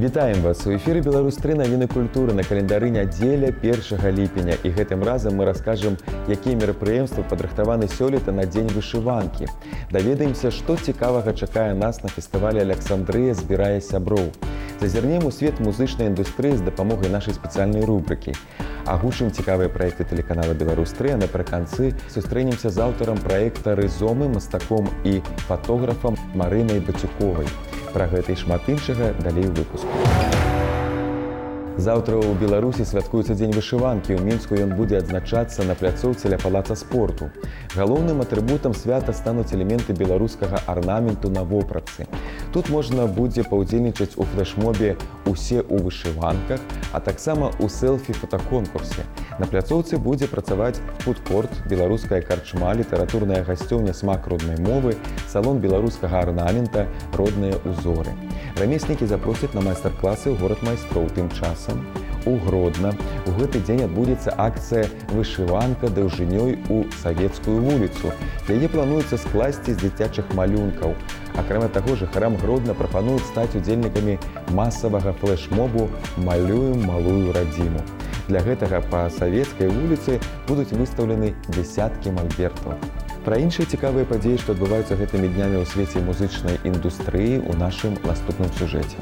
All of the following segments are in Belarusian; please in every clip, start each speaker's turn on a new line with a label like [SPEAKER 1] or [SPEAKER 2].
[SPEAKER 1] Вітаем вас! У эфіры «Беларусь-3» навіны культуры на календары нядзеля 1 ліпеня. І гэтым разам мы раскажам, якія мерапрыемствы падрыхтаваны сёлета на дзень вышыванкі. Даведаемся, што цікавага чакае нас на фестывале «Александрыя збірае сяброў». Зазірнем у свет музычнай індустрыі з дапамогай нашай спецыяльнай рубрыкі. Агучым цікавыя праекты тэлеканала «Беларусь-3», а напрыканцы сустрэнемся з аўтарам праекта «Рызомы», мастаком і фатографам Марынай Бацюковай. Пра гэта і шмат іншага далей у выпуску. Заўтра ў Беларусі святкуецца дзень вышыванкі. У Мінску ён будзе адзначацца на пляцоўцы ля палаца спорту. Галоўным атрыбутам свята стануць элементы беларускага арнаменту на вопратцы. Тут можна будзе паўдзельнічаць у флэшмобе «Усе ў вышыванках», а таксама ў селфі-фотаконкурсе. На пляцоўцы будзе працаваць фудкорт, беларуская карчма, літаратурная гасцёўня «Смак роднай мовы», салон беларускага арнамента «Родныя узоры». Рамеснікі запросяць на майстар-класы ў горад майстроў. Тым часам у Гродна у гэты дзень адбудзецца акцыя «Вышыванка даўжынёй у Савецкую вуліцу». Яе плануецца скласці з дзіцячых малюнкаў. Акрамя таго, жыхарам Гродна прапануюць стаць удзельнікамі масавага флэшмобу «Малюем малую радзіму». Для гэтага па Савецкай вуліцы будуць выстаўлены дзесяткі мальбертаў. Пра іншыя цікавыя падзеі, што адбываюцца гэтымі днямі ў свеце музычнай індустрыі, у нашым наступным сюжэце.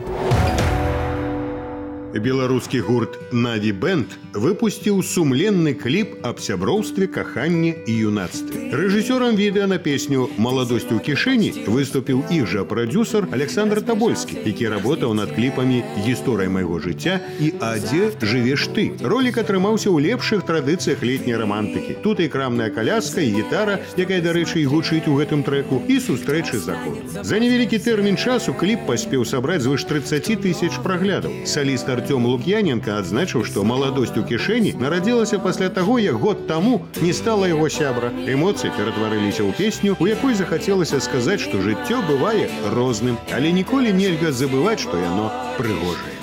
[SPEAKER 2] Беларускі гурт «Наві Бэнд» выпусціў сумленны кліп аб сяброўстве, каханні і юнацтве. Рэжысёрам відэа на песню «Маладосць у кішэні» выступіў іх жа прадзюсар Александр Табольскі, які работаў над кліпамі «Гісторыя майго жыцця» і «А дзе жывеш ты?». Ролік атрымаўся ў лепшых традыцыях летняй рамантыкі. Тут і крамная каляска, і гітара, якая, дарэчы, і гучыць у гэтым трэку, і сустрэчы з заходу. За невялікі тэрмін часу кліп паспеў сабраць звыш 30 000 праглядаў. Саліст Артём Лук'яненка адзначыў, што «Маладосць у кішэні» нарадзілася пасля таго, як год таму не стала яго сябра. Эмоцыі ператварыліся ў песню, у якой захацелася сказаць, што жыццё бывае розным, але ніколі нельга забываць, што яно прыгожае.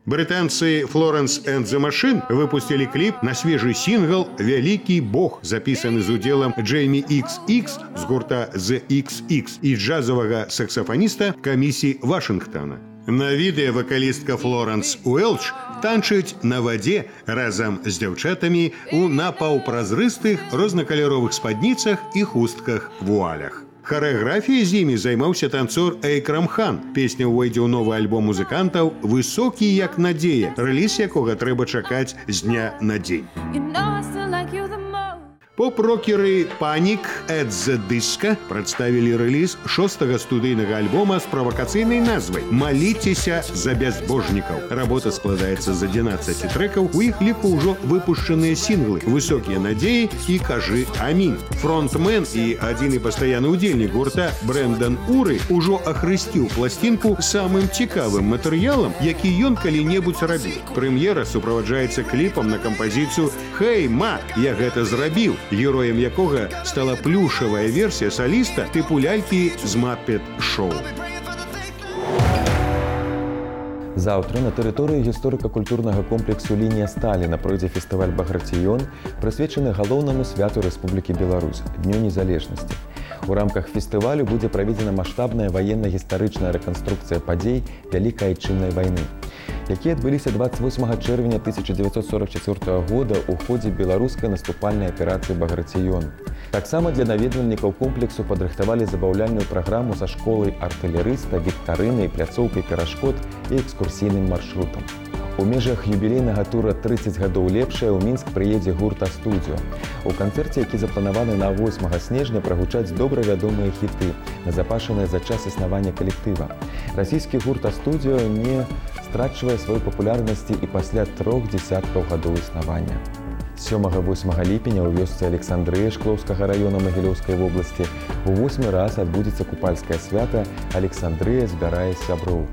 [SPEAKER 2] Брытанцы «Florence and the Machine» выпусцілі кліп на свежы сінгл «Вялікі Бог», запісаны з удзелам Джеймі XX з гурта The XX і джазавага саксафаніста Камісі Вашынгтона. На відэа вакалістка Флоренс Уэлч танчыць на вадзе разам з дзяўчатамі ў напаўпразрыстых рознакаляровых спадніцах і хустках-вуалях. Харэаграфіяй з імі займаўся танцор Эйкрам Хан. Песня ўвойдзе ў новы альбом музыкантаў «Высокі як надзея», рэліз якога трэба чакаць з дня на дзень. Поп-рокеры «Panic at the Disco» прадставілі рэліз 6-га студыйнага альбома з правакацыйнай назвай «Маліцеся за бязбожнікаў». Работа складаецца з 11 трэкаў, у іх ліку ўжо выпушчаныя сінглы «Высокія надзеі» і «Кажы амінь». Фронтмен і адзіны пастаянны ўдзельнік гурта Брэндон Уры ўжо ахрысціў пласцінку самым цікавым матэрыялам, які ён калі-небудзь рабіў. Прэм'ера суправаджаецца кліпам на кампазіцыю «Хэй, ма, я гэта зрабіў», героем якога стала плюшавая версія саліста тыпу лялькі з Маппет-шоу.
[SPEAKER 1] Заўтра на тэрыторыі гісторыка-культурнага комплексу «Лінія Сталіна» пройдзе фестываль «Баграцыён», прысвечаны галоўнаму святу Рэспублікі Беларусь – Дню незалежнасці. У рамках фестывалю будзе праведзена маштабная ваенна-гістарычная рэканструкцыя падзей Вялікай Айчыннай вайны, якія адбыліся 28 чэрвеня 1944 года ў ходзе беларускай наступальнай аперацыі «Баграцыён». Таксама для наведвальнікаў комплексу падрыхтавалі забаўляльную праграму са школай артылерыста, віктарынай, пляцоўкай перашкод і экскурсійным маршрутам. У межах юбілейнага тура «30 гадоў лепшае» ў Мінск прыедзе гурт «А-студіо». У канцэрце, які запланаваны на 8 снежня, прагучаць добра вядомыя хіты, назапашаныя за час існавання калектыва. Расійскі гурт «А-студіо» не страчвае сваёй папулярнасці і пасля 3 дзесяткаў гадоў існавання. 7-8 ліпеня ў вёсцы Александрыя Шклоўскага раёна Магілёўскай вобласці у 8-й раз адбудзецца купальскае свята «Александрыя збірае сяброў».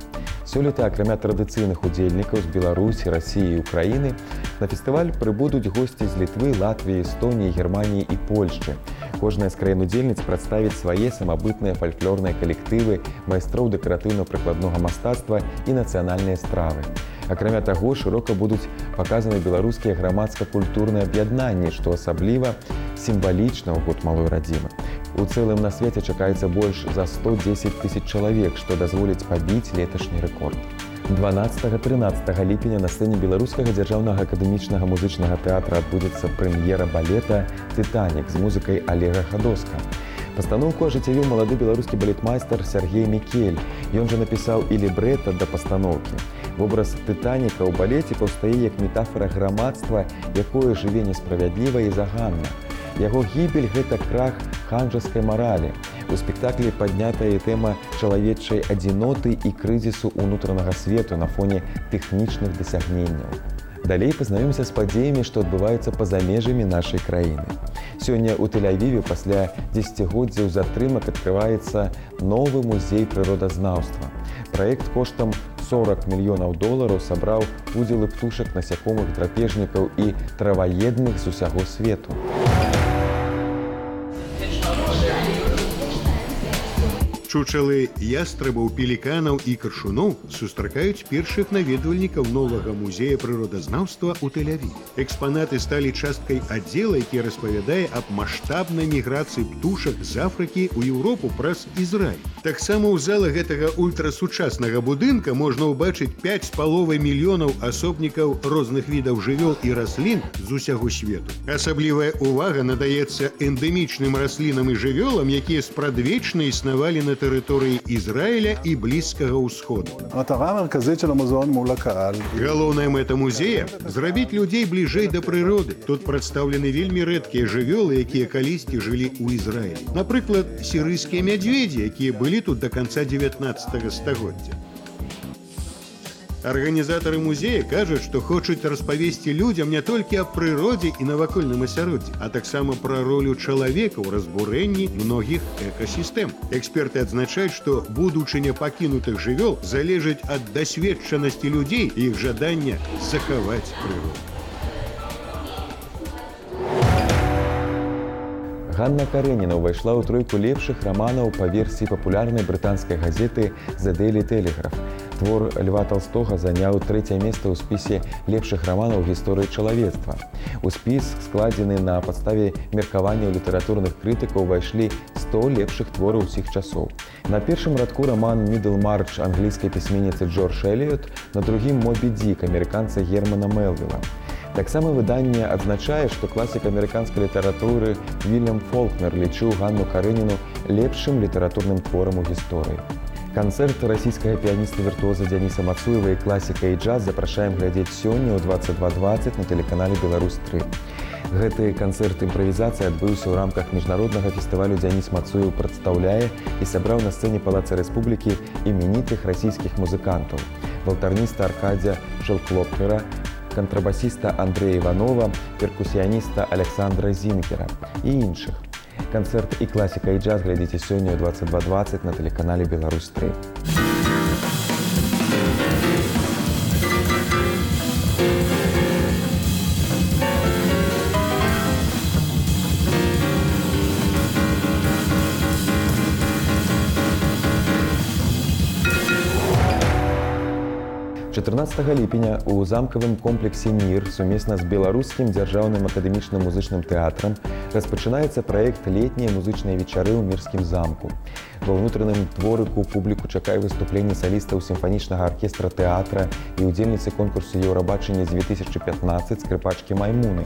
[SPEAKER 1] Сёлета, акрамя традыцыйных удзельнікаў з Беларусі, Расіі і Украіны, на фестываль прыбудуць госці з Літвы, Латвіі, Эстоніі, Германіі і Польшчы. Кожная з краін-удзельніц прадставіць свае самабытныя фальклорныя калектывы, майстроў дэкаратыўна-прыкладнога мастацтва і нацыянальныя стравы. Акрамя таго, шырока будуць паказаны беларускія грамадска-культурныя аб'яднанні, што асабліва сімвалічна ў год малой радзімы. У цэлым на свеце чакаецца больш за 110 000 чалавек, што дазволіць пабіць леташні рэкорд. 12-13 ліпеня на сцэне беларускага дзяржаўнага акадэмічнага музычнага тэатра адбудзецца прэм'ера балета «Тытанік» з музыкай Олега Ходоска. Пастаноўку ажыццявіў малады беларускі балетмайстар Сергей Мікель. Ён жа напісаў і лібрэта да пастаноўкі. Вобраз Тытаніка ў балеце паўстае як метафара грамадства, якое жыве несправядліва і заганна. Яго гібель – гэта крах ханжаскай маралі. У спектаклі паднятая тэма чалавечай адзіноты і крызісу ўнутранага свету на фоне тэхнічных дасягненняў. Далей пазнаёмся з падзеямі, што адбываюцца па-за межамі нашай краіны. Сёння ў Тель-Авіве пасля дзесяцігоддзяў затрымак адкрываецца новы музей прыродазнаўства. Праект коштам $40 мільёнаў сабраў удзелы птушак, насякомых, драпежнікаў і траваедных з усяго свету.
[SPEAKER 2] Чучалы ястрабаў, пеліканаў і каршуноў сустракаюць першых наведвальнікаў новага музея прыродазнаўства ў Тель-Авіве. Экспанаты сталі часткай аддзела, які распавядае аб маштабнай міграцыі птушак з Афрыкі ў Еўропу праз Ізраіль. Таксама ў залах гэтага ультрасучаснага будынка можна ўбачыць 5,5 мільёнаў асобнікаў розных відаў жывёл і раслін з усяго свету. Асаблівая ўвага надаецца эндэмічным раслінам і жывёлам, якія спрадвечна існавалі на території Ізраїля і Близького Усходу. Галоўная мэта музея – зрабіць людзей бліжэй да прыроды. Тут прадстаўлены вельмі рэдкія жывёлы, якія калісьці жылі ў Ізраілі. Напрыклад, сірыйскія мядзведзі, якія былі тут да канца 19 стагоддзя. Арганізатары музея кажуць, што хочуць распавесці людзям не толькі аб прыродзе і навакольным асяроддзі, а таксама пра ролю чалавека ў разбурэнні многіх экасістэм. Эксперты адзначаюць, што будучыня пакінутых жывёл залежыць ад дасведчанасці людзей і іх жадання захаваць прыроду.
[SPEAKER 1] Ганна Карэніна ўвайшла ў тройку лепшых раманаў па версіі папулярнай брытанскай газеты «The Daily Telegraph». Твор Льва Толстога заняў 3-е месца ў спісе лепшых раманаў гісторыі чалавецтва. У спіс, складзены на падставе меркаванняў літаратурных крытыкаў, увайшлі 100 лепшых твораў усіх часоў. На першым радку раман «Мідлмарч» англійскай пісьменніцы Джордж Эліот, на другім «Мобі Дік» амерыканца Германа Мелвіла. Таксама выданне адзначае, што класік амерыканскай літаратуры Вільям Фолкнер лічыў Ганну Карэніну лепшым літаратурным творам у гісторыі. Канцэрт расійскага піяніста-віртуоза Дзяніса Мацуева і класіка і джаз запрашаем глядзець сёння ў 22:20 на тэлеканале «Беларусь-3». Гэты канцэрт-імправізацыя адбыўся ў рамках міжнароднага фестывалю «Дзяніс Мацуеў прадстаўляе» і сабраў на сцэне Палаца Рэспублікі іменітых расійскіх музыкантаў: валтарніста Аркадзя Шелклопкера, кантрабасіста Андрэя Іванова, перкусіяніста Александра Зінкера і іншых. Канцэрт і класіка і джаз глядзіце сёння ў 22:20 на тэлеканале «Беларусь-3». «14 ліпеня у замкавым комплексе «Мір» сумесна з беларускім дзяржаўным акадэмічным музычным тэатрам распачынаецца праект «Летнія музычныя вечары ў Мірскім замку». Ва ўнутраным дворыку публіку чакае выступленне салістаў сімфанічнага аркестра тэатра і ўдзельніцы конкурсу «Еўрабачання» з 2015 скрыпачкі Маймуны.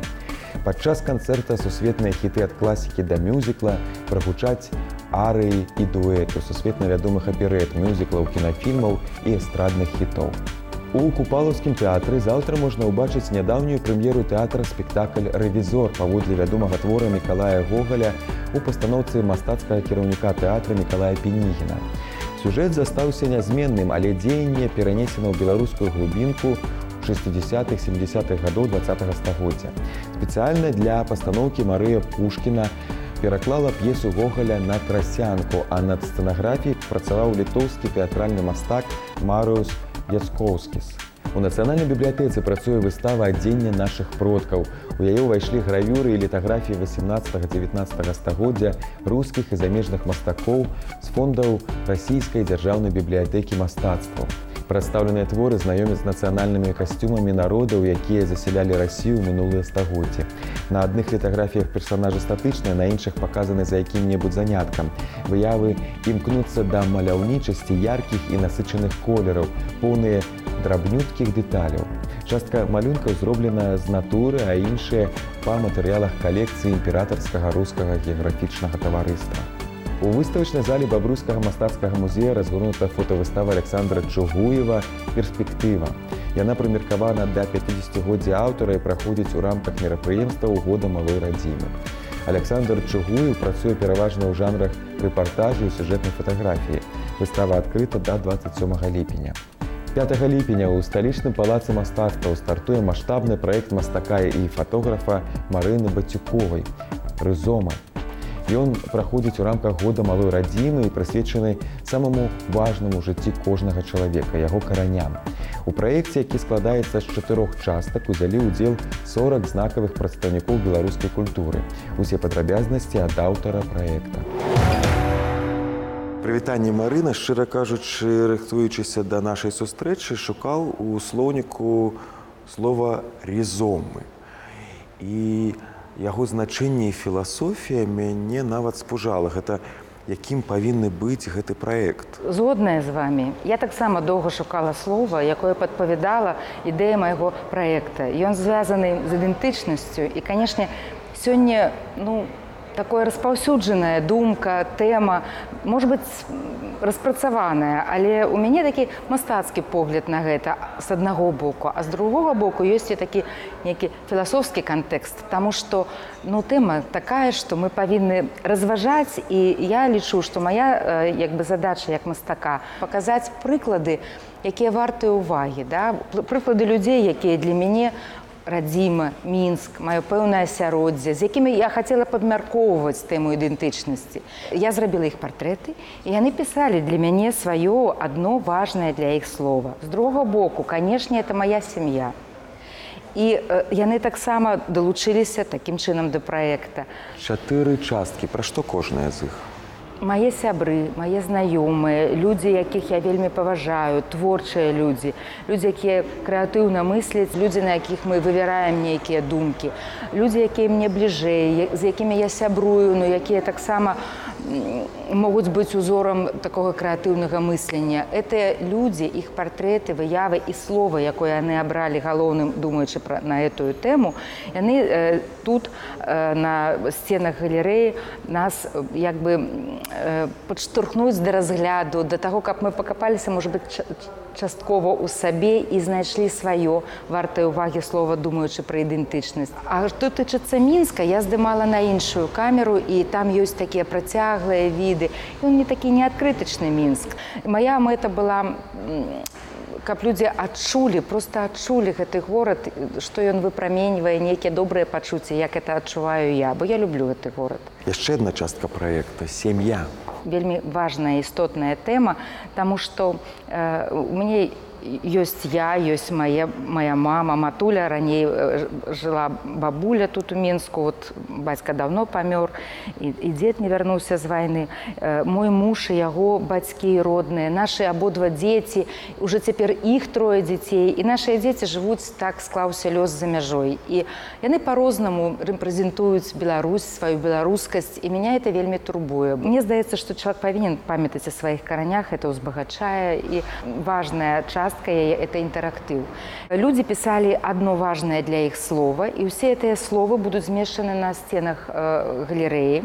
[SPEAKER 1] Падчас канцэрта сусветныя хіты ад класікі да мюзікла прагучаць арыі і дуэты сусветна вядомых аперэт, мюзіклаў, кінафільмаў і эстрадных хітоў. У Купалаўскім тэатры заўтра можна ўбачыць нядаўнюю прэм'еру тэатра спектакль «Рэвізор» паводле вядомага твора Мікалая Гогаля у пастаноўцы мастацкага кіраўніка тэатра Мікалая Пінігіна. Сюжэт застаўся нязменным, але дзеянне перанесена ў беларускую глубінку 60-70-х гадоў 20-го стагоддзя. Спецыяльна для пастаноўкі Марыя Пушкіна пераклала п'есу Гогаля на трасянку, а над сцэнаграфіяй працаваў літоўскі тэатральны мастак Марыус Яцкоўскіс. У Нацыянальнай бібліятэцы працуе выстава «Адзенне нашых продкаў». У яе ўвайшлі гравюры і літаграфіі 18-19 стагоддзя рускіх і замежных мастакоў з фондаў Расійскай дзяржаўнай бібліятэкі мастацтваў. Прадстаўленыя творы знаёмяць з нацыянальнымі касцюмамі народаў, якія засялялі Расію ў мінулыя стагоддзі. На адных літаграфіях персанажы статычныя, на іншых паказаны за якім-небудзь заняткам. Выявы імкнуцца да маляўнічасці яркіх і насычаных колераў, поўныя драбнюткіх дэталяў. Частка малюнкаў зроблена з натуры, а іншыя па матэрыялах калекцыі імператарскага рускага геаграфічнага таварыства. У выставачнай зале Бабруйскага мастацкага музея разгорнута фотавыстава Александра Чугуева «Перспектыва». Яна прымеркавана да 50-годдзя аўтара і праходзіць у рамках мерапрыемстваў года малой радзімы. Александр Чугуев працуе пераважна ў жанрах рэпартажу і сюжэтнай фатаграфіі. Выстава адкрыта да 27 ліпеня. 5 ліпеня ў сталічным палацы мастацтваў стартуе маштабны праект мастака і фатографа Марыны Бацюковай «Рызома». Ён праходзіць у рамках года малой радзімы і прысвечаны самаму важнаму ў жыцці кожнага чалавека, яго караням. У праекце, які складаецца з 4 частак, узялі ўдзел 40 знакавых прадстаўнікоў беларускай культуры. Усе падрабязнасці ад аўтара праекта. Прывітанне, Марына. Шчыра кажучы, рыхтуючыся да нашай сустрэчы, шукаў у слоўніку слова «різомы». І яго значэнне і філасофія мяне нават спужала. Гэта якім павінны быць гэты праект?
[SPEAKER 3] Згодная з вамі. Я таксама доўга шукала слова, якое падпавядала ідэя майго праекта. Ён звязаны з ідэнтычнасцю і, канешне, сёння, такая распаўсюджаная думка, тэма, можа быць, распрацаваная, але ў мяне такі мастацкі погляд на гэта з аднаго боку, а з другога боку ёсць і такі нейкі філасофскі кантэкст, таму што тэма такая, што мы павінны разважаць, і я лічу, што мая задача як мастака паказаць прыклады, якія вартыя ўвагі, прыклады людзей, якія для мяне радзіма, Мінск, маё пэўнае асяроддзе, з якімі я хацела падмяркоўваць тэму ідэнтычнасці. Я зрабіла іх партрэты, і яны пісалі для мяне сваё адно важнае для іх слова. З другога боку, канешне, это моя сям'я. І яны таксама далучыліся такім чынам да праекта.
[SPEAKER 1] 4 часткі. Пра што кожная з іх?
[SPEAKER 3] Мае сябры, мае знаёмыя, людзі, якіх я вельмі паважаю, творчыя людзі, людзі, якія крэатыўна мысляць, людзі, на якіх мы вывяраем нейкія думкі, людзі, якія мне бліжэй, з якімі я сябрую, якія таксама могуць быць узорам такога крэатыўнага мыслення. Гэтыя людзі, іх партрэты, выявы і слова, якое яны абралі галоўным, думаючы на гэтую тэму, яны тут, на сценах галерэі, нас падштурхнуць да разгляду, да таго, каб мы пакапаліся, можа быць, часткова ў сабе і знайшлі сваё вартае ўвагі слова, думаючы пра ідэнтычнасць. А што тычыцца Мінска, я здымала на іншую камеру, і там ёсць такія працяглыя віды. Ён не такі неадкрытычны Мінск. Мая мэта была, каб людзі адчулі, проста адчулі гэты горад, што ён выпраменьвае нейкія добрыя пачуцці, як это адчуваю я, бо я люблю гэты горад.
[SPEAKER 1] Яшчэ адна частка праекта – сям'я.
[SPEAKER 3] Вельмі важная, істотная тэма, таму што у мяне ёсць я, ёсць моя мама, матуля, раней жыла бабуля тут у Мінску, бацька даўно памёр, і дзед не вярнуўся з вайны. Мой муж і яго бацькі родныя, нашы абодва дзеці, уже цяпер іх 3 дзяцей, і нашыя дзеці жывуць, так склаўся лёс за мяжой. І яны па-рознаму рэпрэзентуюць Беларусь, сваю беларускасць, і мяне это вельмі турбуе. Мне здаецца, што чалавек павінен памятаць о сваіх каранях, это ўзбагачае, і важная частка это інтэрактыў. Людзі пісалі адно важнае для іх слова, і ўсе гэтыя словы будуць змешчаны на сценах галерэі.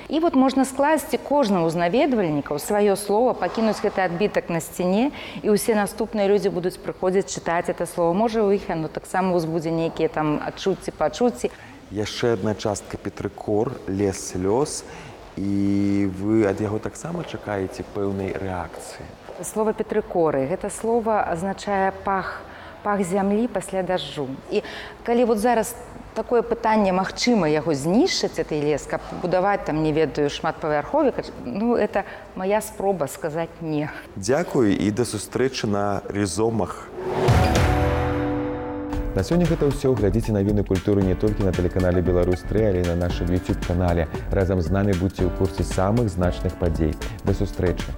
[SPEAKER 3] І можна скласці кожнаму з наведвальнікаў сваё слова, пакінуць гэты адбітак на сцяне, і ўсе наступныя людзі будуць прыходзіць чытаць это слово. Можа, у іх яно таксама ўзбудзе нейкія там адчуцці, пачуцці.
[SPEAKER 1] Яшчэ адна частка Петрыкор, лес слёз, і вы ад яго таксама чакаеце пэўнай рэакцыі?
[SPEAKER 3] Слова «петрыкоры» – гэта слова азначае пах зямлі пасля дажджу. І калі зараз такое пытанне, магчыма яго знішчыць, гэты лес, каб будаваць там, не ведаю, шматпавярховік, это моя спроба сказаць «не».
[SPEAKER 1] Дзякуй і да сустрэчы на різомах. На сёння гэта ўсё. Глядзіце навіны культуры не толькі на тэлеканале «Беларусь-3», але і на нашым YouTube-канале. Разам з намі будзьце ў курсе самых значных падзей. Да сустрэчы!